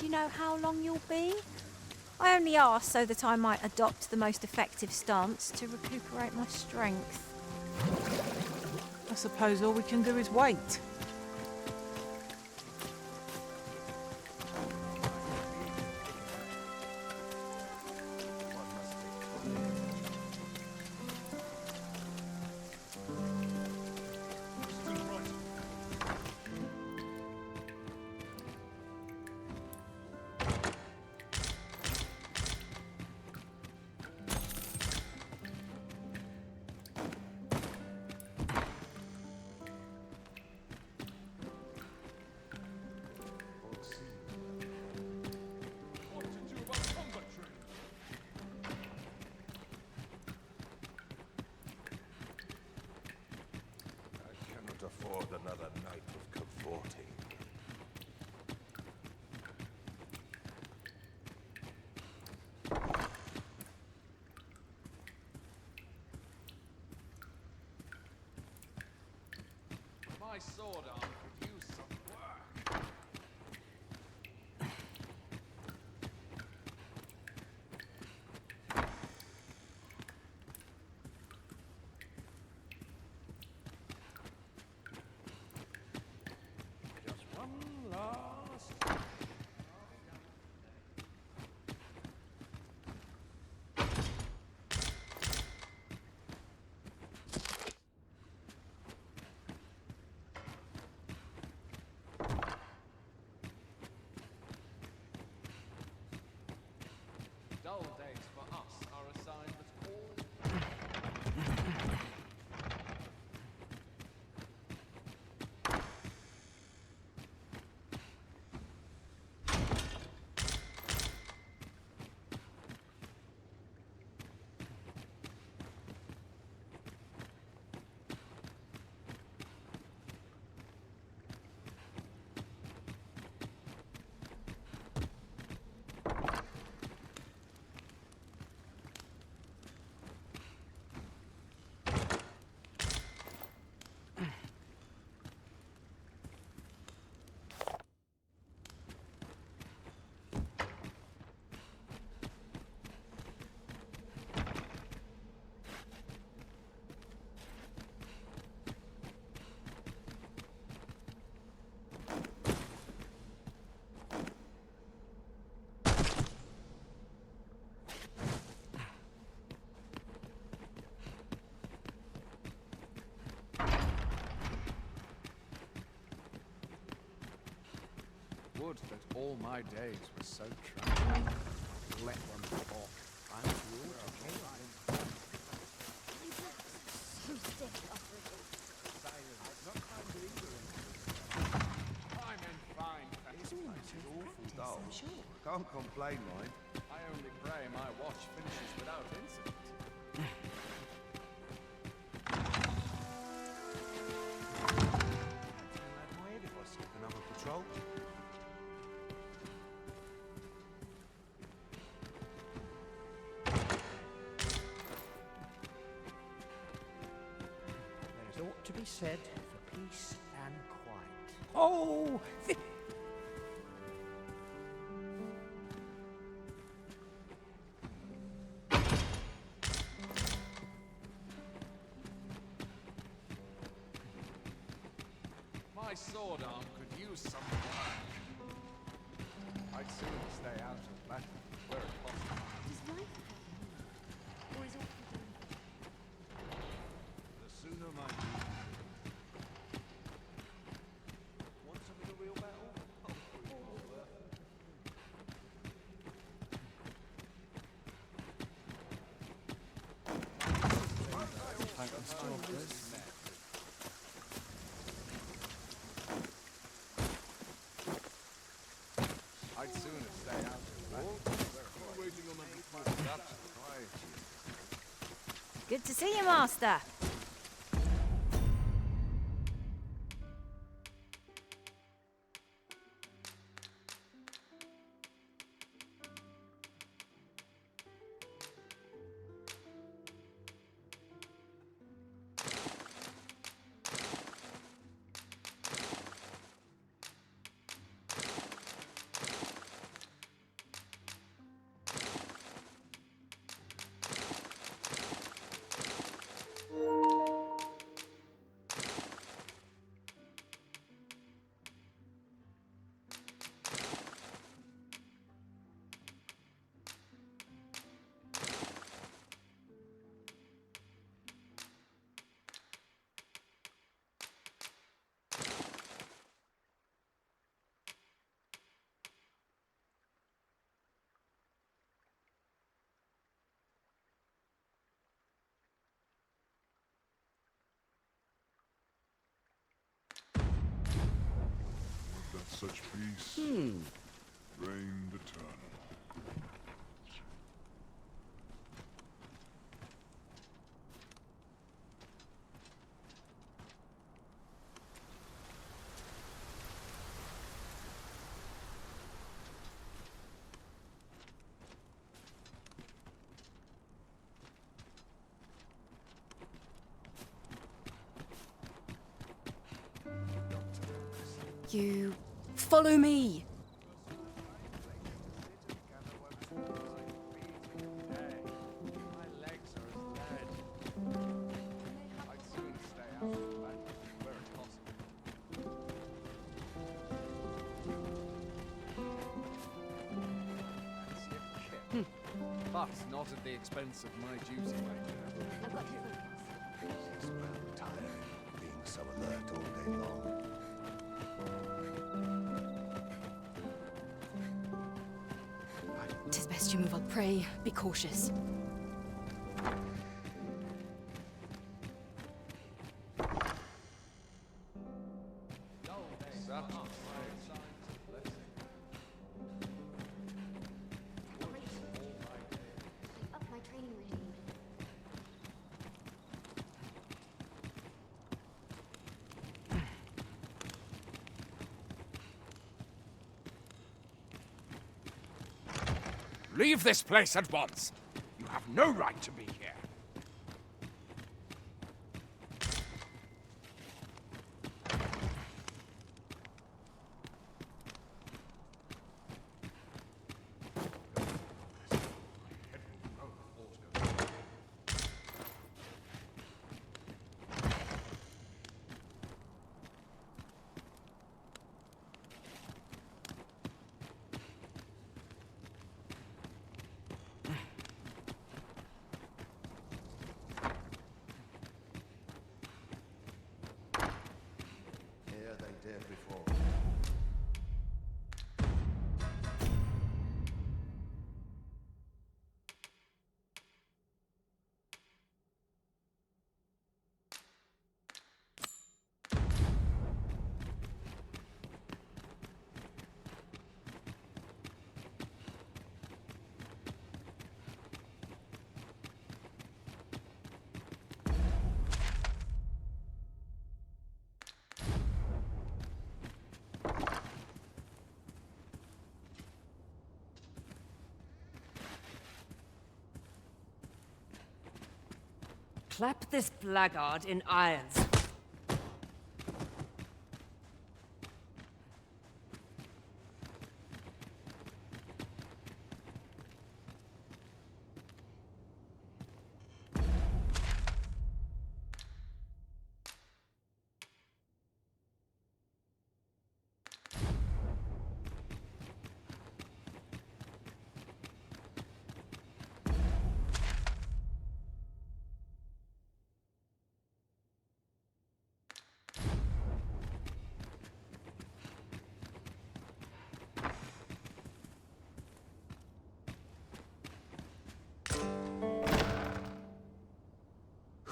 you know how long you'll be? I only ask so that I might adopt the most effective stance to recuperate my strength. I suppose all we can do is wait. Afford another night of cavorting. My sword arm could use some work. Dull days for us are a sign that all... Would that all my days were so tranquil. Let them talk. I'm sure I'm in fine fashion. It's awful dull. Can't complain, mind. I only pray my watch finishes without incident. My head if I skip another patrol. There's aught to be said for peace and quiet. Oh! My sword arm could use some work. I'd sooner stay out of battle where it possible. Does life have meaning? Or is all The sooner my want some of the real battle? I'd sooner stay out of battle where waiting on them. That's quiet. Good to see you, Master. such peace reigned eternal. You follow me. My legs are as lead. I'd sooner stay out of the battle where it's possible. Fancy a kip. But not at the expense of my duty, Major. I've got to focus. It's well tiring being so alert all day long. 'Tis best you move up. Pray, be cautious. Up my training regime. Leave this place at once. You have no right to be here. Here they did before. Clap this blackguard in irons.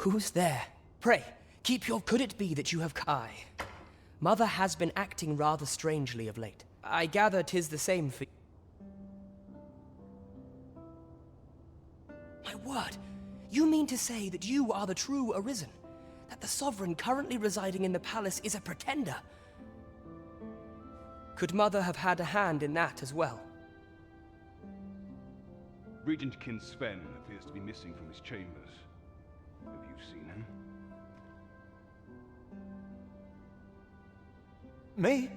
Who's there? Pray, keep your... Could it be that you have Kai? Mother has been acting rather strangely of late. I gather 'tis the same for... My word! You mean to say that you are the true Arisen? That the Sovereign currently residing in the palace is a pretender? Could Mother have had a hand in that as well? Regent Kin Sven appears to be missing from his chambers. Have you seen him? Me?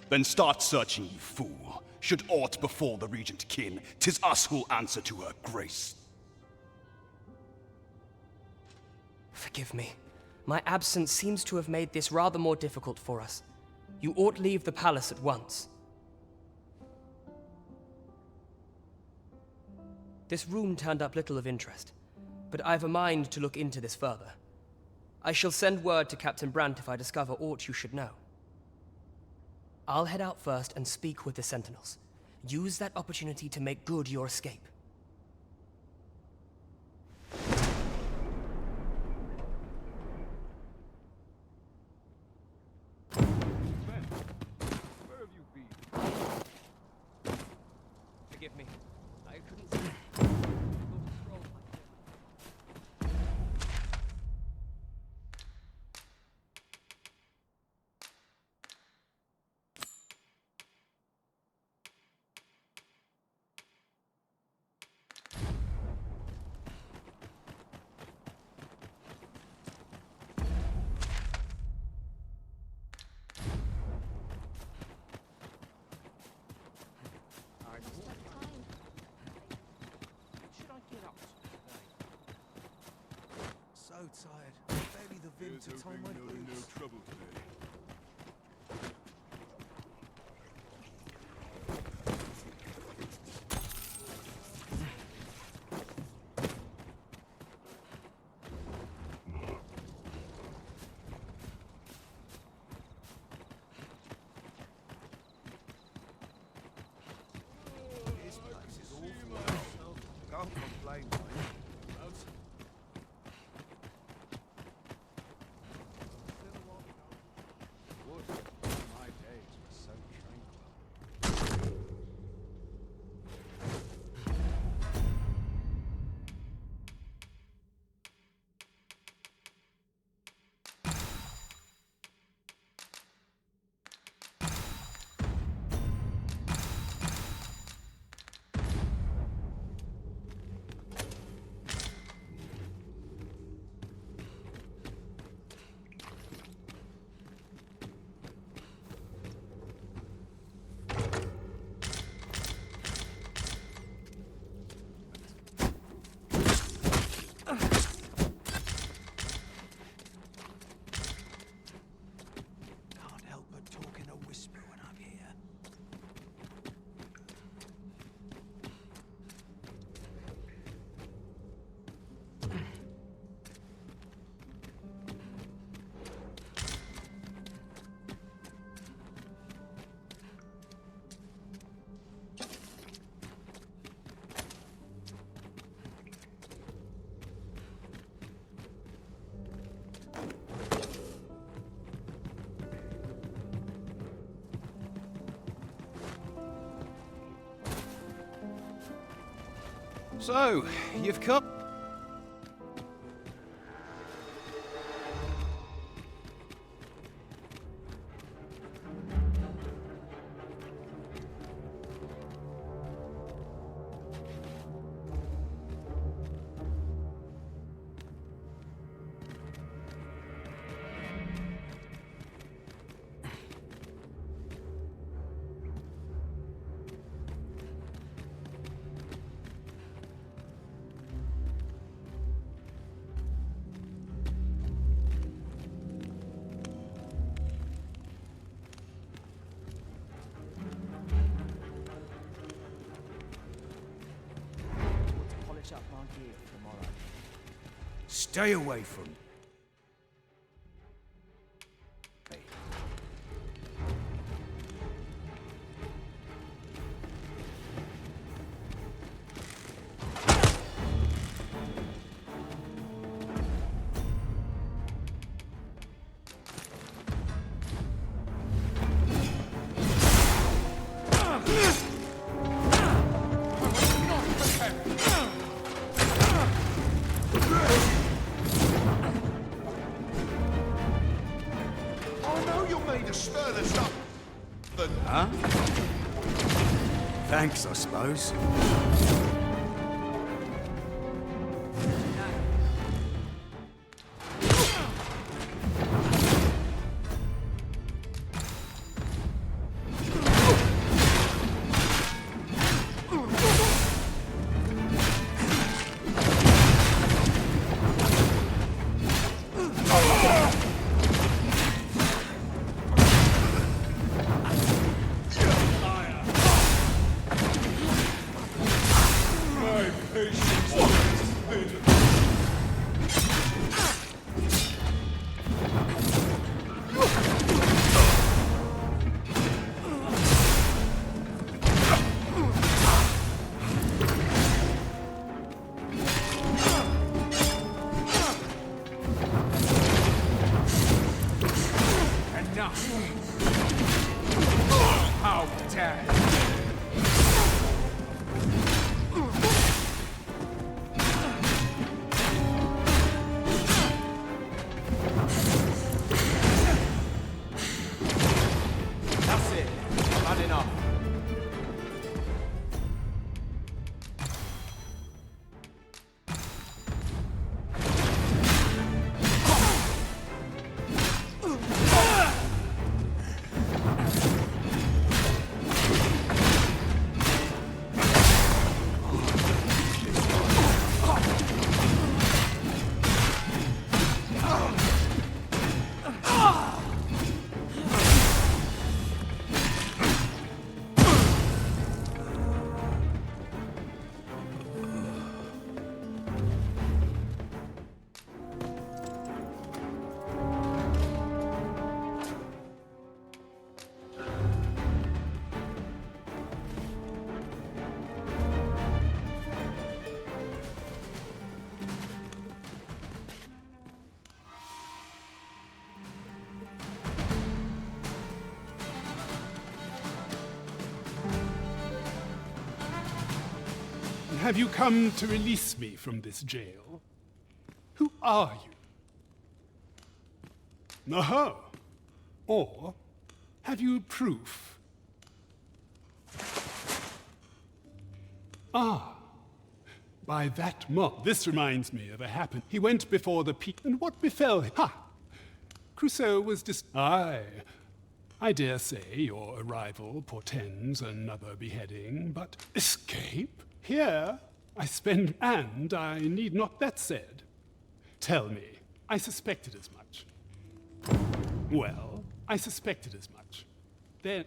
Then start searching, you fool. Should aught befall the Regent Kin, 'tis us who'll answer to her grace. Forgive me. My absence seems to have made this rather more difficult for us. You ought leave the palace at once. This room turned up little of interest, but I've a mind to look into this further. I shall send word to Captain Brandt if I discover aught you should know. I'll head out first and speak with the Sentinels. Use that opportunity to make good your escape. Sven, where have you been? tired. Barely the vim to tie my boots. No trouble today. This place is awful. Can't complain, mate. My days were so tranquil. Can't help but talk in a whisper when I'm here. So, you've come. Polish up my gear for tomorrow. Stay away from. I know you're made of sterling stuff. But huh? Thanks, I suppose. How dare you! That's it. I've had enough. have you come to release me from this jail? Who are you? Oh. Or have you proof? Ah. By that mob. This reminds me of a happen. He went before the and what befell him? Ha! Crusoe was Aye. I dare say your arrival portends another beheading, but escape? Here I spend, and I need not that said. Tell me, I suspected as much. Well, I suspected as much. Then...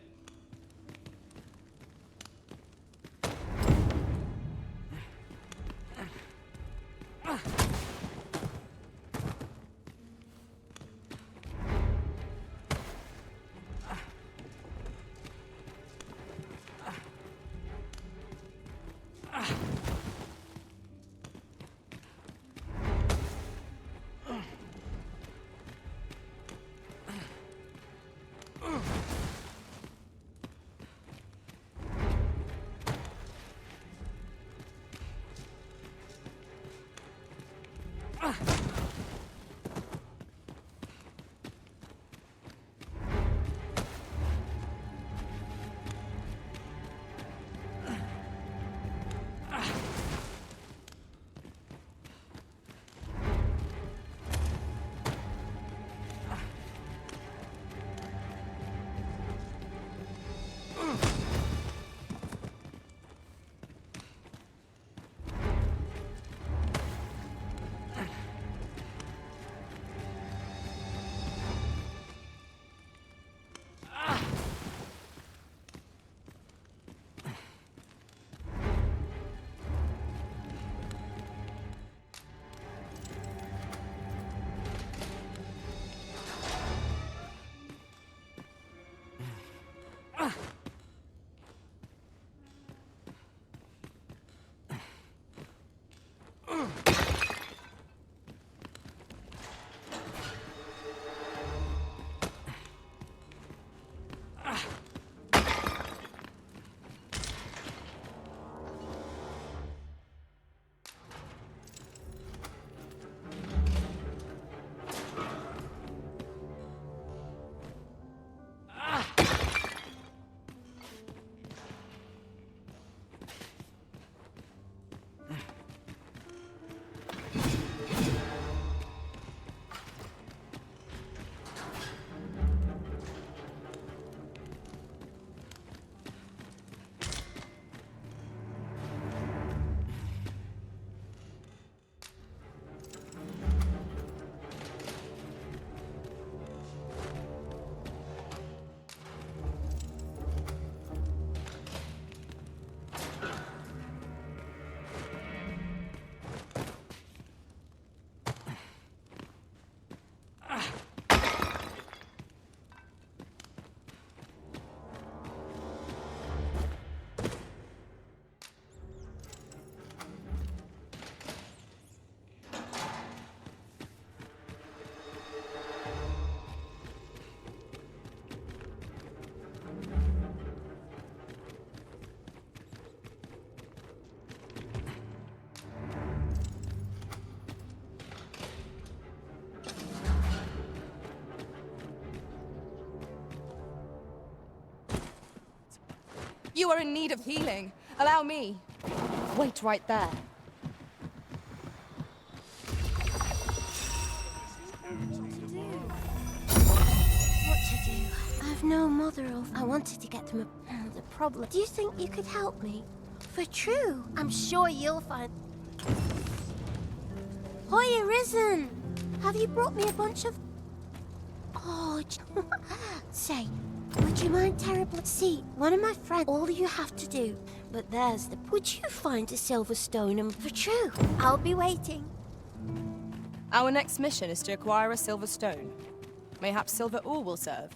You are in need of healing. Allow me. Wait right there. What to do? I have no mother of... I wanted to get them the problem. Do you think you could help me? For true. I'm sure you'll find... Hoya Risen! Have you brought me a bunch of... Oh, say, would you mind terribly? See, one of my friends, all you have to do, but there's the... Would you find a silver stone and for true? I'll be waiting. Our next mission is to acquire a silver stone. Mayhaps silver ore will serve.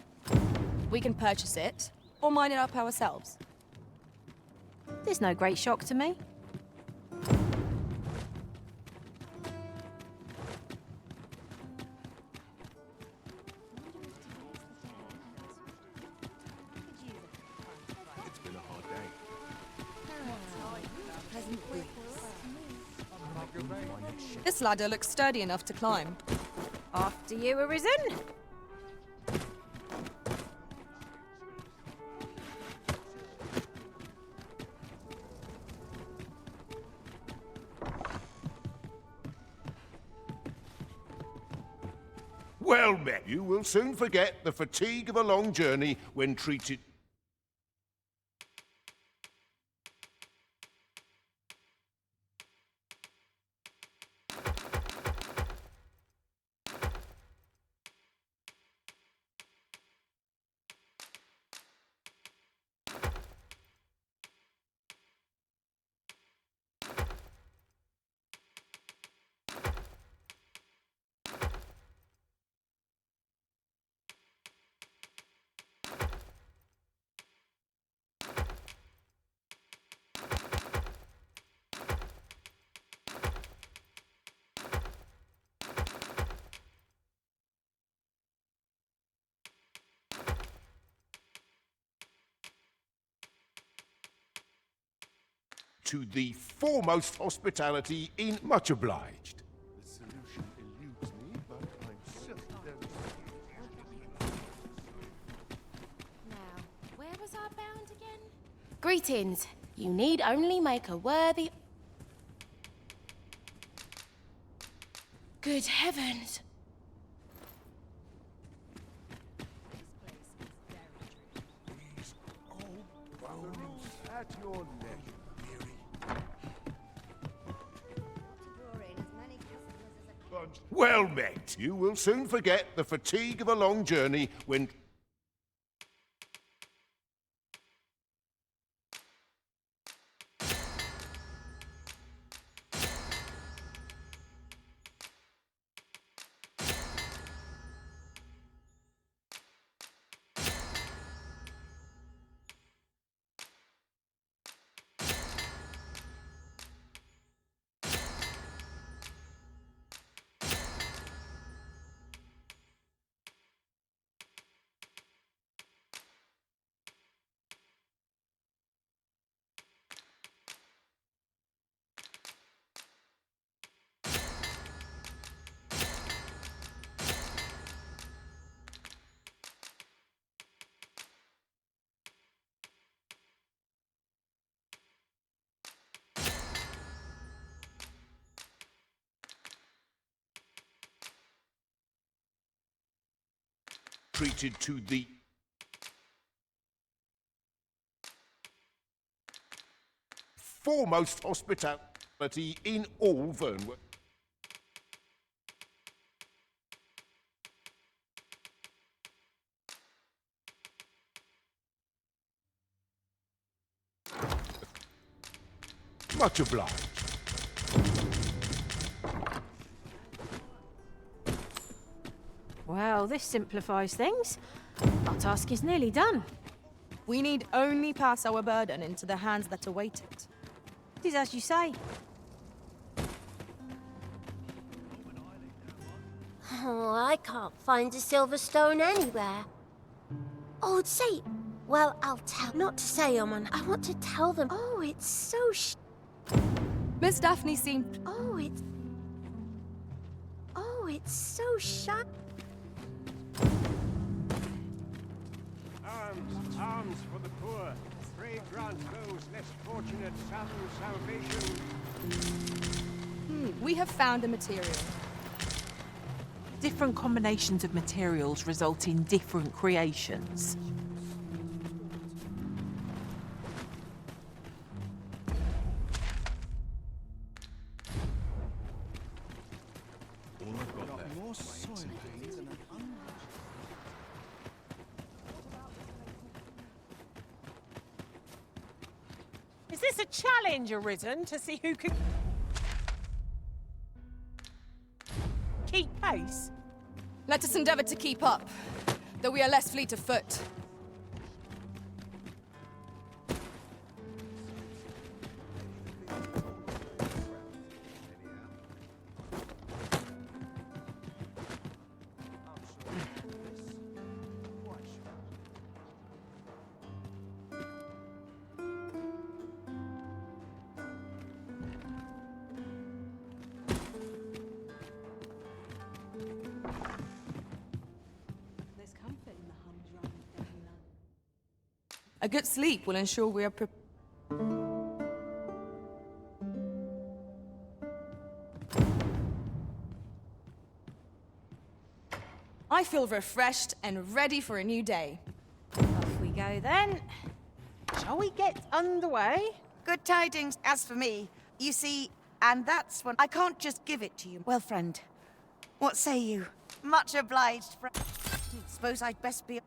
We can purchase it, or mine it up ourselves. There's no great shock to me. It's been a hard day. This ladder looks sturdy enough to climb. After you, Arisen. Well met. You will soon forget the fatigue of a long journey when treated... to the foremost hospitality in... Much obliged. The solution eludes me, but I'm certain there is... Now, where was our bound again? Greetings. You need only make a worthy... Good heavens! At your leisure. Well met. You will soon forget the fatigue of a long journey when... treated to the... foremost hospitality in all Vernworth. Much obliged. Well, this simplifies things. Our task is nearly done. We need only pass our burden into the hands that await it. It is as you say. Oh, I can't find a silver stone anywhere. Oh, say... Well, I'll tell... Not to say, I want to tell them. Oh, it's so Miss Daphne seemed... Oh, it's so shy. Arms for the poor. Pray grant those less fortunate some salvation. We have found a material. Different combinations of materials result in different creations. Is this a challenge, Arisen, to see who can keep pace? Let us endeavour to keep up, though we are less fleet of foot. There's comfort in the humdrum daily life. A good sleep will ensure we are I feel refreshed and ready for a new day. Off we go then. Shall we get underway? Good tidings, as for me. You see, and that's when I can't just give it to you. Well, friend, what say you? Much obliged, Suppose I'd best be...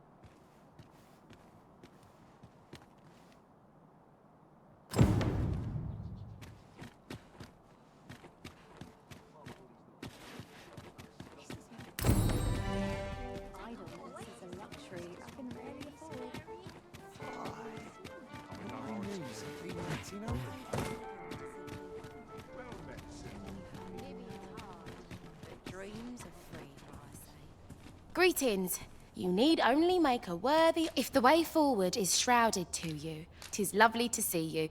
Greetings. You need only make a worthy... If the way forward is shrouded to you, 'tis lovely to see you.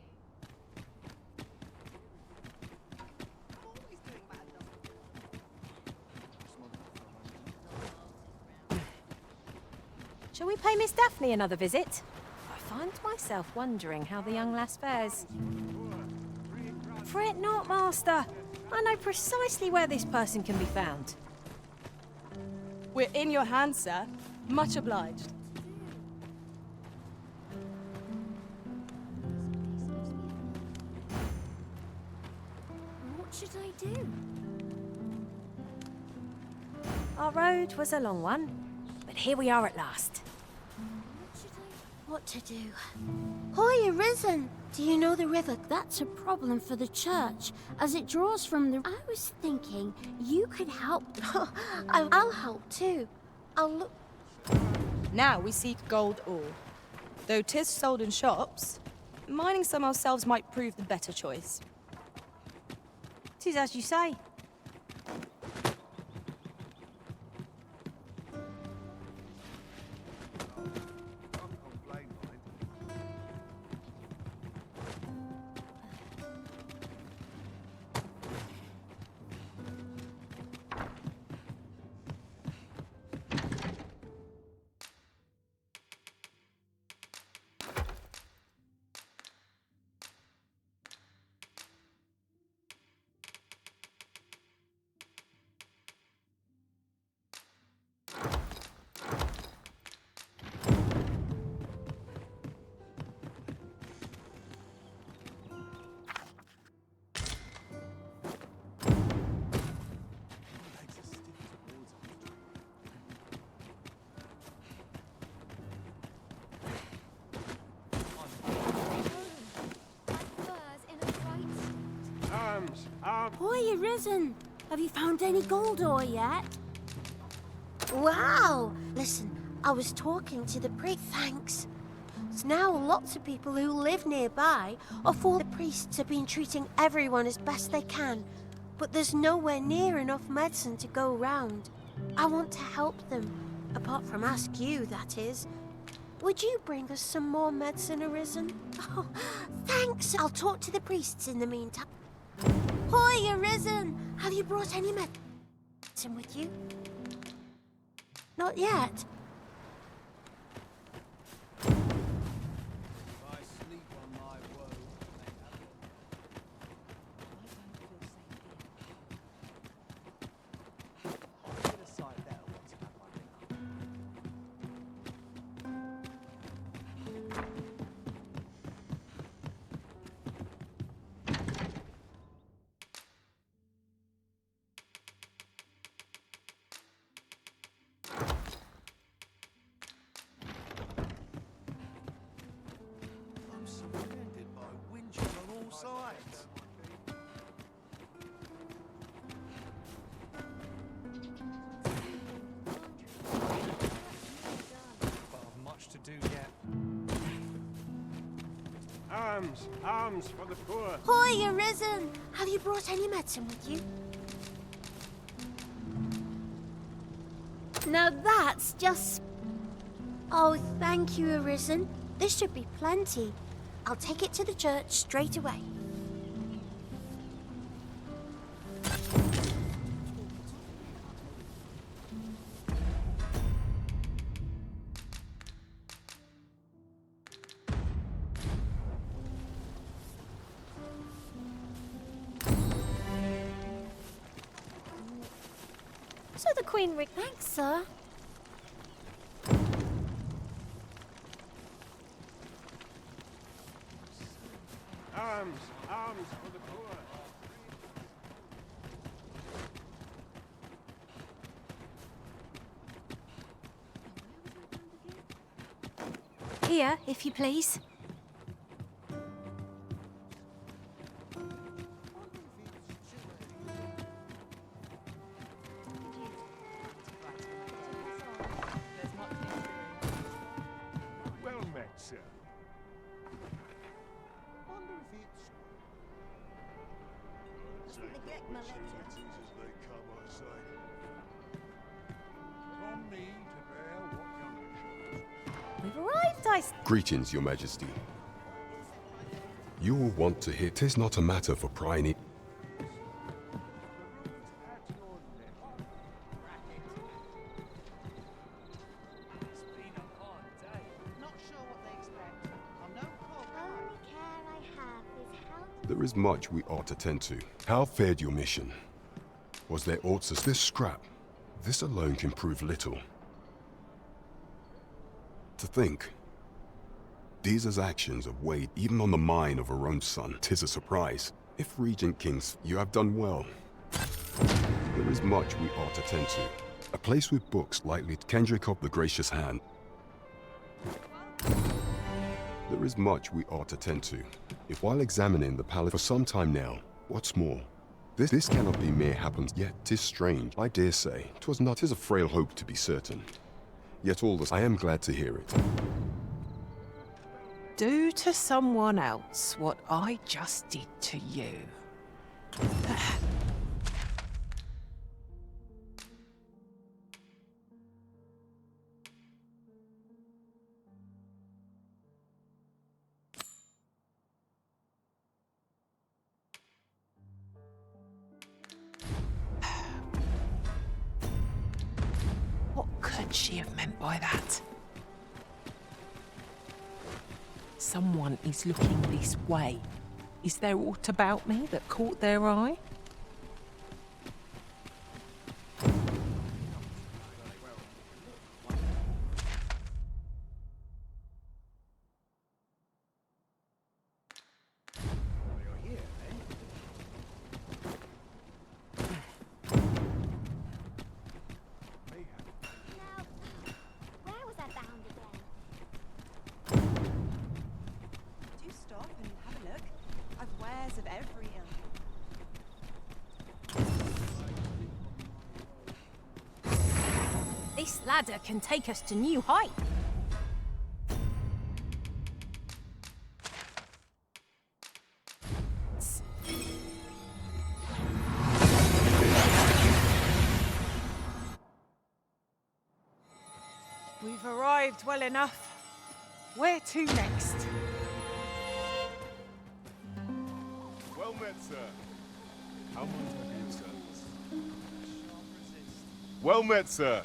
Shall we pay Miss Daphne another visit? I find myself wondering how the young lass fares. Fret not, Master. I know precisely where this person can be found. We're in your hands, sir. Much obliged. What should I do? Our road was a long one, but here we are at last. What to do? Hoy, Arisen! Do you know the river? That's a problem for the church, as it draws from the... I was thinking you could help. I'll help too. I'll look... Now we seek gold ore. Though 'tis sold in shops, mining some ourselves might prove the better choice. 'Tis as you say. Hoy, Arisen! Have you found any gold ore yet? Wow! Listen, I was talking to the priest. Thanks. Now lots of people who live nearby are for the priests have been treating everyone as best they can, but there's nowhere near enough medicine to go round. I want to help them, apart from ask you, that is. Would you bring us some more medicine, Arisen? Oh, thanks! I'll talk to the priests in the meantime. Hoy, Arisen! Have you brought any medicine with you? Not yet. Arms for the poor. Hoy, Arisen! Have you brought any medicine with you? Now that's just... Oh, thank you, Arisen. This should be plenty. I'll take it to the church straight away. So the Queen Thanks, sir. Arms, arms for the poor. Here, if you please. Well met, sir. Wonder if it's... Say, neglect my lecture. As they come, I say. From me to bear what younger shows. We've arrived, I... Greetings, Your Majesty. You will want to hear 'tis not a matter for prying it. There is much we ought to tend to. How fared your mission? Was there aught as this scrap? This alone can prove little. To think, Deeza's actions have weighed even on the mind of her own son. 'Tis a surprise. If Regent Kings, you have done well. There is much we ought to tend to. A place with books likely to Kendrick up the gracious hand. There is much we ought to tend to. If while examining the palace for some time now, what's more, this cannot be mere happens, yet 'tis strange. I dare say, 'twas not 'tis a frail hope to be certain. Yet all this, I am glad to hear it. Do to someone else what I just did to you. What could she have meant by that? Someone is looking this way. Is there aught about me that caught their eye? This ladder can take us to new heights. We've arrived well enough. Where to next? Well met, sir. How might I be of service? Well met, sir.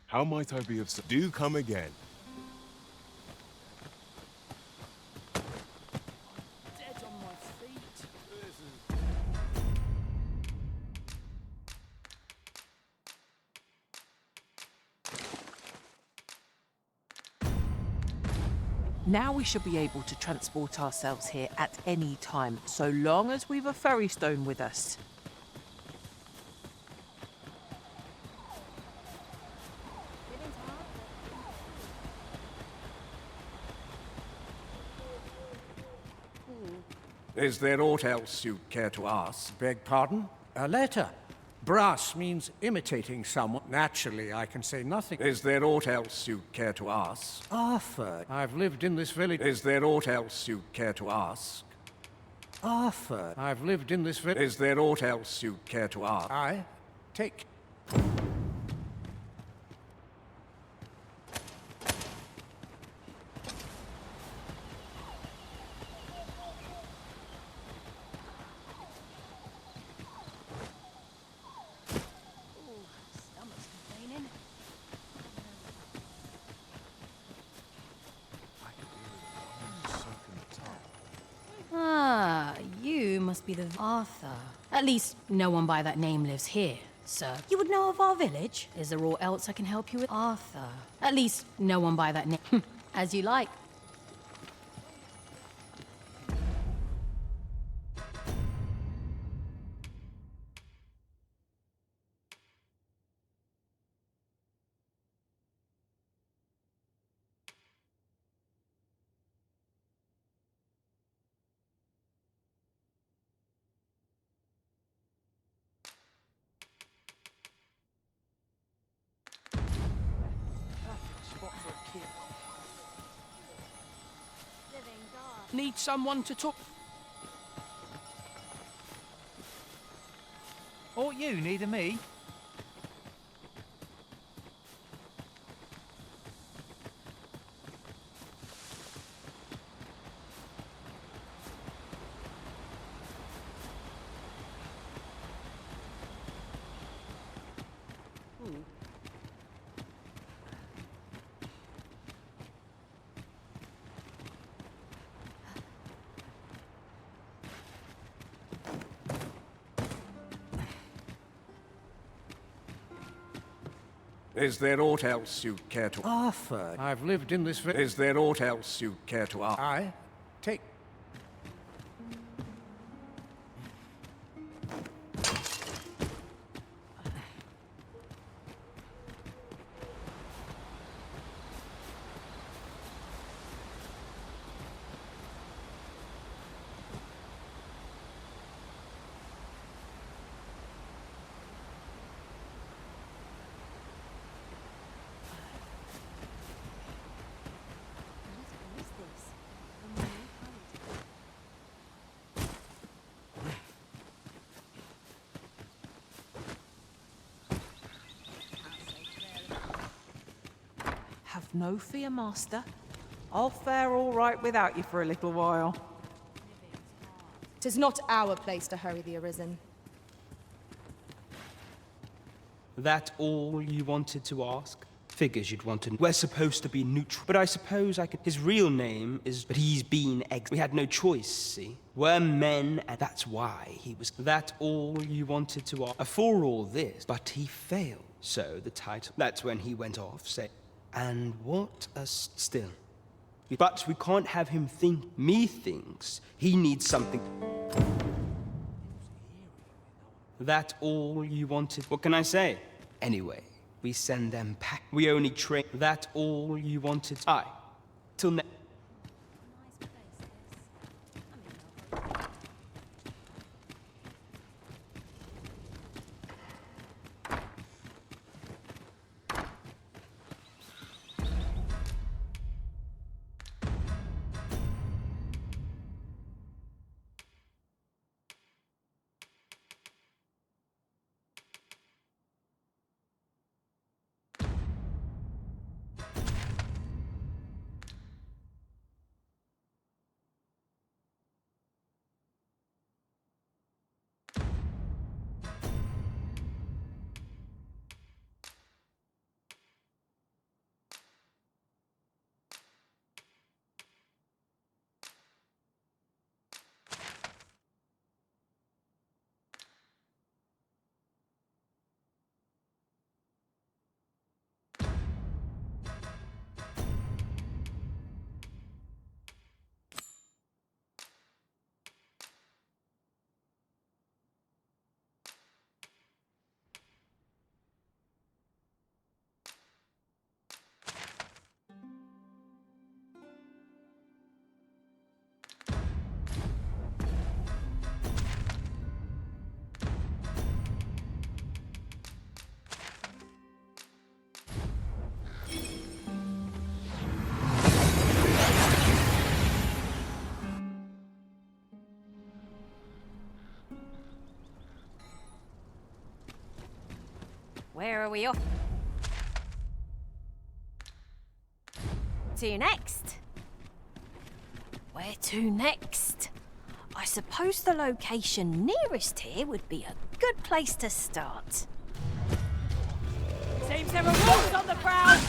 How might I be of service? Do come again. Dead on my feet. Now we should be able to transport ourselves here at any time, so long as we've a ferry stone with us. Is there aught else you'd care to ask? Beg pardon? A letter. Brass means imitating someone. Naturally, I can say nothing. Is there aught else you'd care to ask? Arthur, I've lived in this village. Is there aught else you'd care to ask? Arthur, I've lived in this village. Is there aught else you'd care to ask? I take... must be the Arthur. At least no one by that name lives here, sir. You would know of our village? Is there aught else I can help you with? Arthur. At least no one by that name. As you like. Need someone to talk. Or you needing me? Is there aught else you'd care to... Arthur, I've lived in this... Is there aught else you'd care to ask? I take... Have no fear, Master. I'll fare all right without you for a little while. 'Tis not our place to hurry the Arisen. That all you wanted to ask? Figures you'd want to... We're supposed to be neutral, but I suppose I could... His real name is... But he's been We had no choice, see? We're men, and that's why he was... That all you wanted to ask? For all this, but he failed. So the title... That's when he went off, say... And what a... Still. But we can't have him think... Me thinks he needs something... That all you wanted... What can I say? Anyway, we send them back. We only train... That all you wanted... Aye. Till next... Where are we off to next? Where to next? I suppose the location nearest here would be a good place to start. Seems there are wolves on the prowl!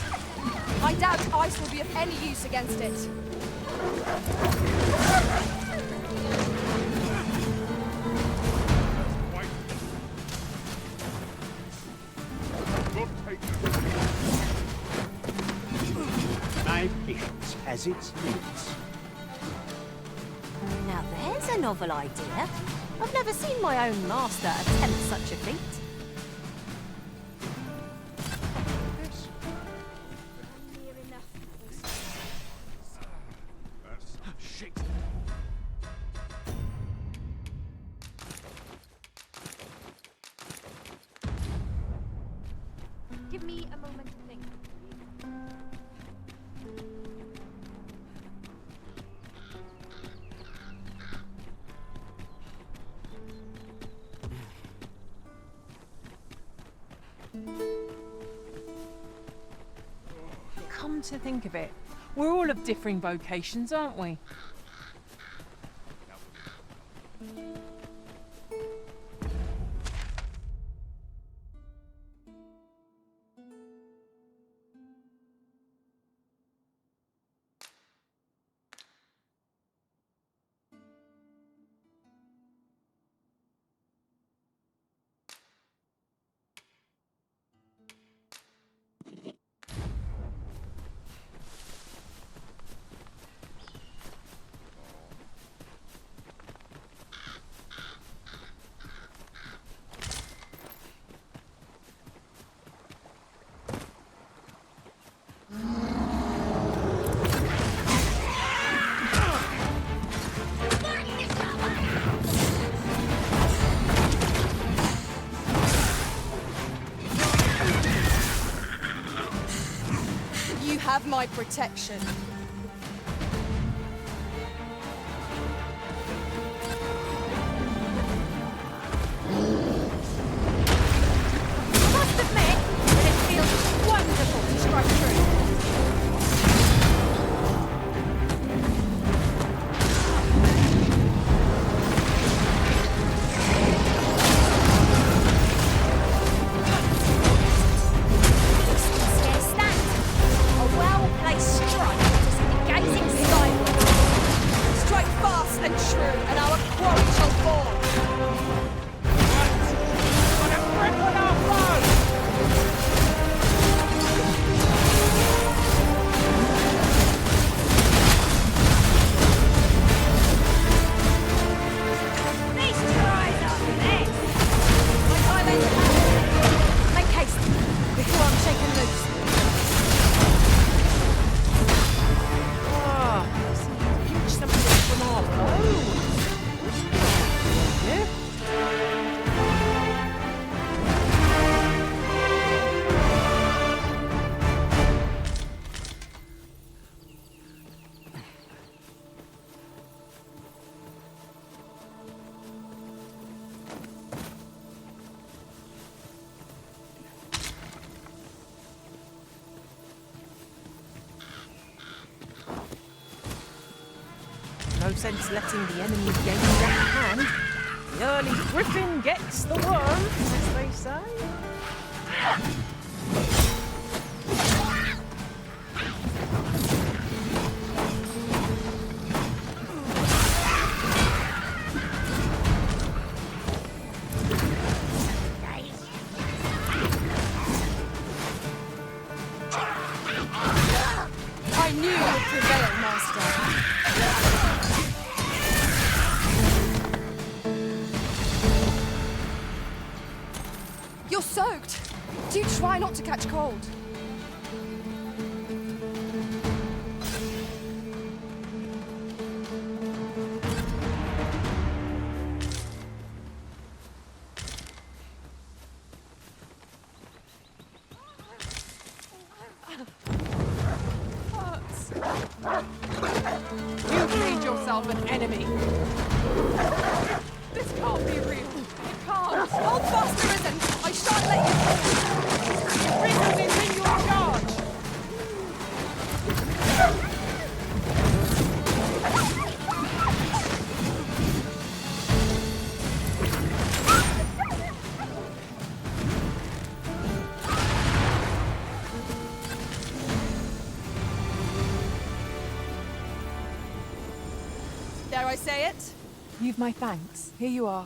I doubt ice will be of any use against it. ambitions as its limits. Now there's a novel idea. I've never seen my own master attempt such a feat. Shit! Give me a moment to think. Come to think of it, we're all of differing vocations, aren't we? You have my protection. Must admit, it feels wonderful to strike through. No sense letting the enemy gain the hand. The early griffin gets the worms, as they say. I knew you would prevail, Master. You're soaked. Do try not to catch cold. You've made yourself an enemy. This can't be real. It can't. Hold fast, Arisen. I shan't let you fall. Risen is in your charge. Dare I say it? You've my thanks. Here you are.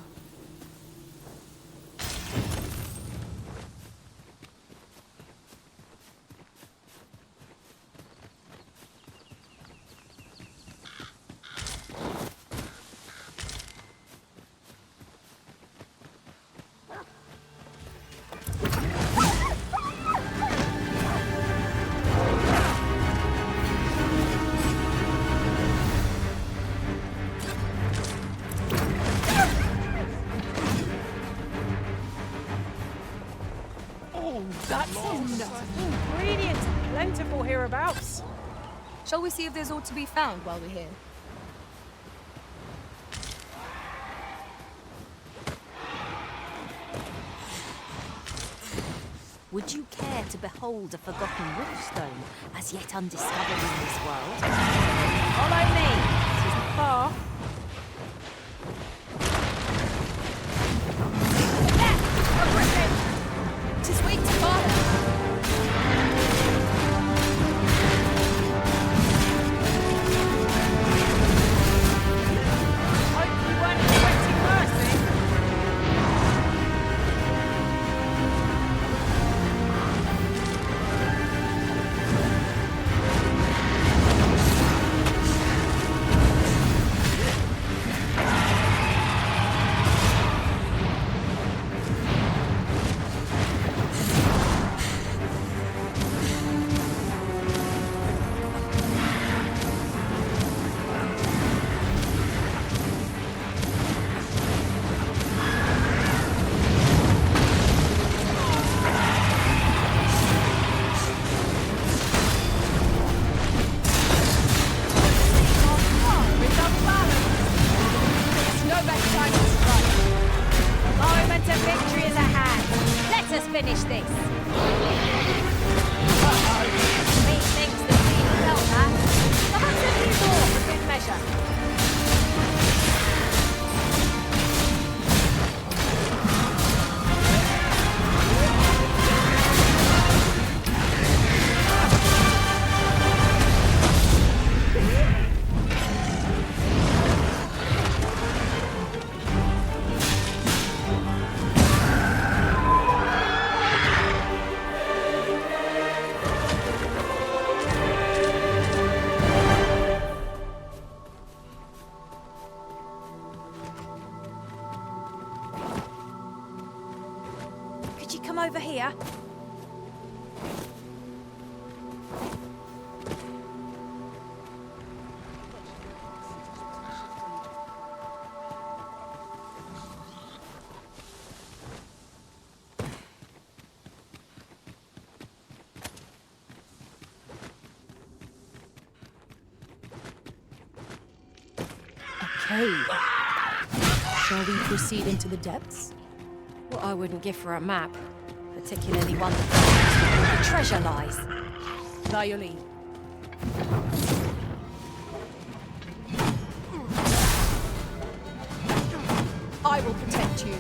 That's ingredients plentiful hereabouts. Shall we see if there's aught to be found while we're here? Would you care to behold a forgotten riftstone as yet undiscovered in this world? Follow me. This isn't far. A griffin! 'Tis weak to fire. Finish this. Methinks the fiend felt that. Perhaps a few more for good measure. Over here. Okay. Shall we proceed into the depths? What I wouldn't give for a map. Particularly one where the treasure lies. By your leave. I will protect you.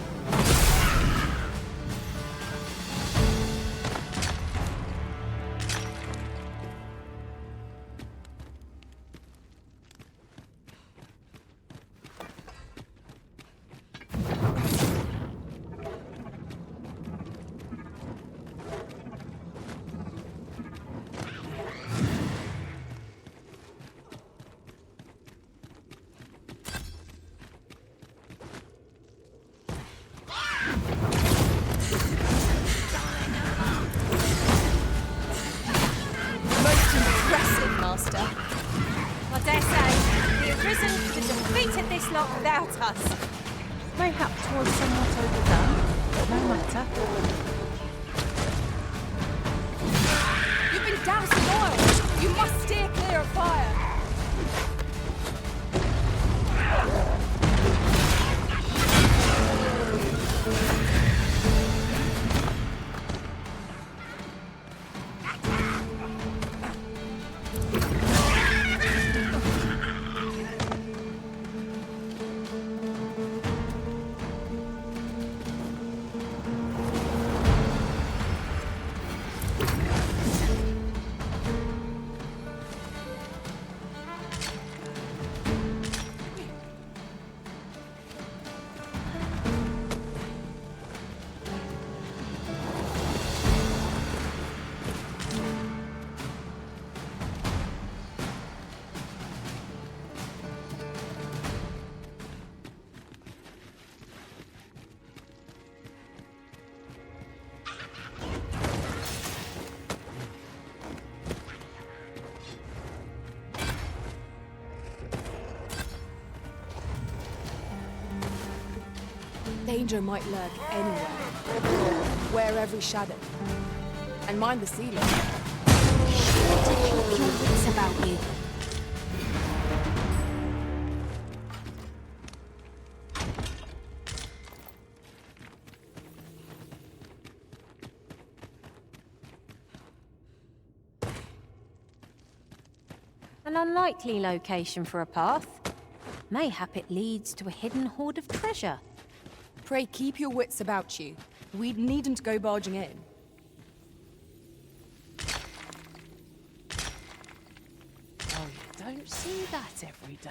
I dare say, the Arisen could have defeated this lot without us. Mayhap 'twas somewhat overdone, but no matter. You've been doused in oil! You must steer clear of fire! Danger might lurk anywhere, wear every shadow. And mind the ceiling. Keep your wits about you. An unlikely location for a path. Mayhap it leads to a hidden hoard of treasure. Pray keep your wits about you. We needn't go barging in. Oh, you don't see that every day.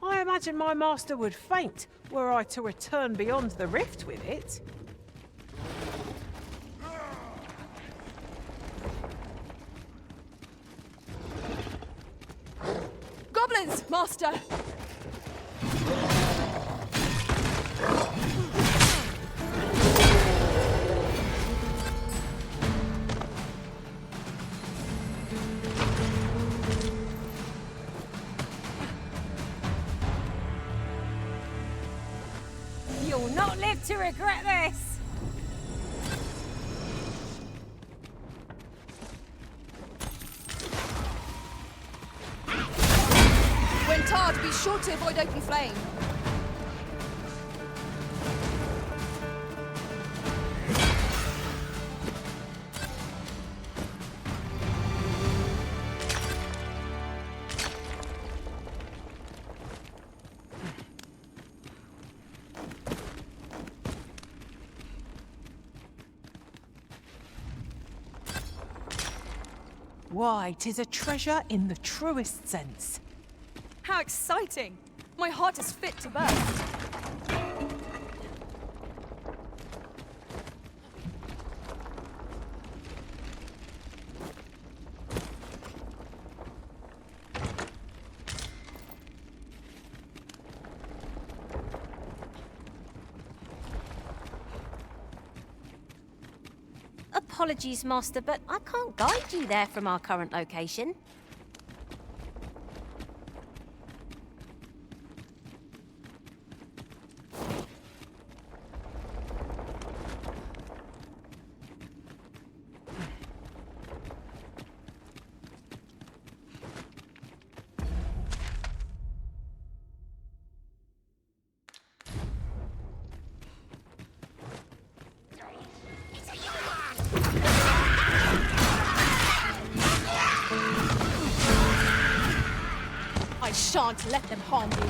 I imagine my master would faint were I to return beyond the rift with it. Goblins, master! You'll not live to regret this! When tarred, be sure to avoid open flame. Why, 'tis a treasure in the truest sense. How exciting! My heart is fit to burst. Apologies, Master, but I can't guide you there from our current location. I shan't let them harm you.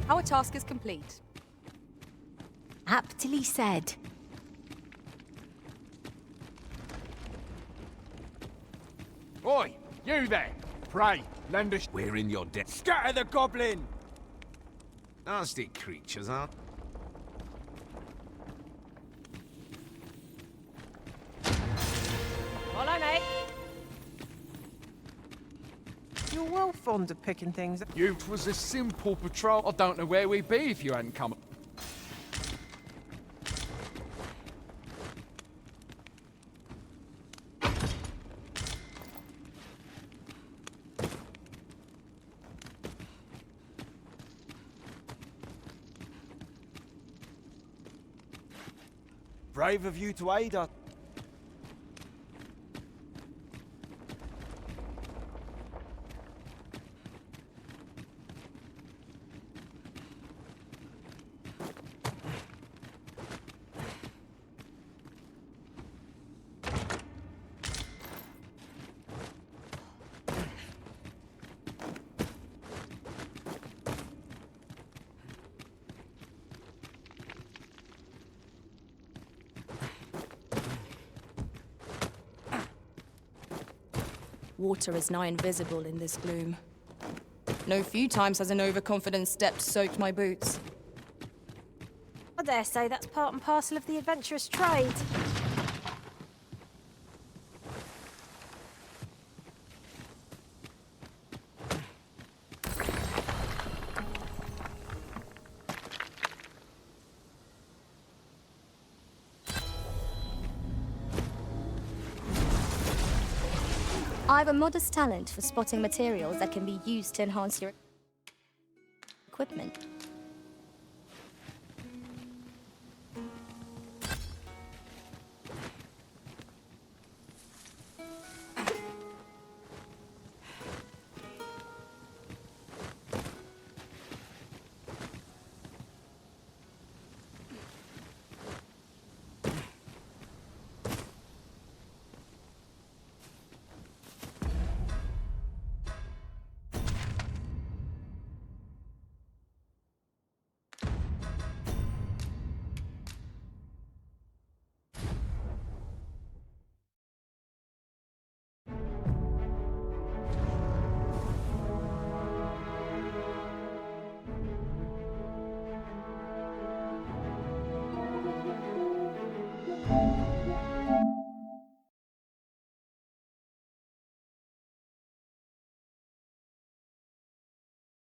Our task is complete. Aptly said. Oi, you there! Pray, lend us. We're in your debt. Scatter the goblin! Nasty creatures, huh? Follow me. You're well fond of picking things up. You was a simple patrol. I don't know where we'd be if you hadn't come. Brave of you to aid us. Water is nigh invisible in this gloom. No few times has an overconfident step soaked my boots. I dare say that's part and parcel of the adventurous trade. I have a modest talent for spotting materials that can be used to enhance your equipment.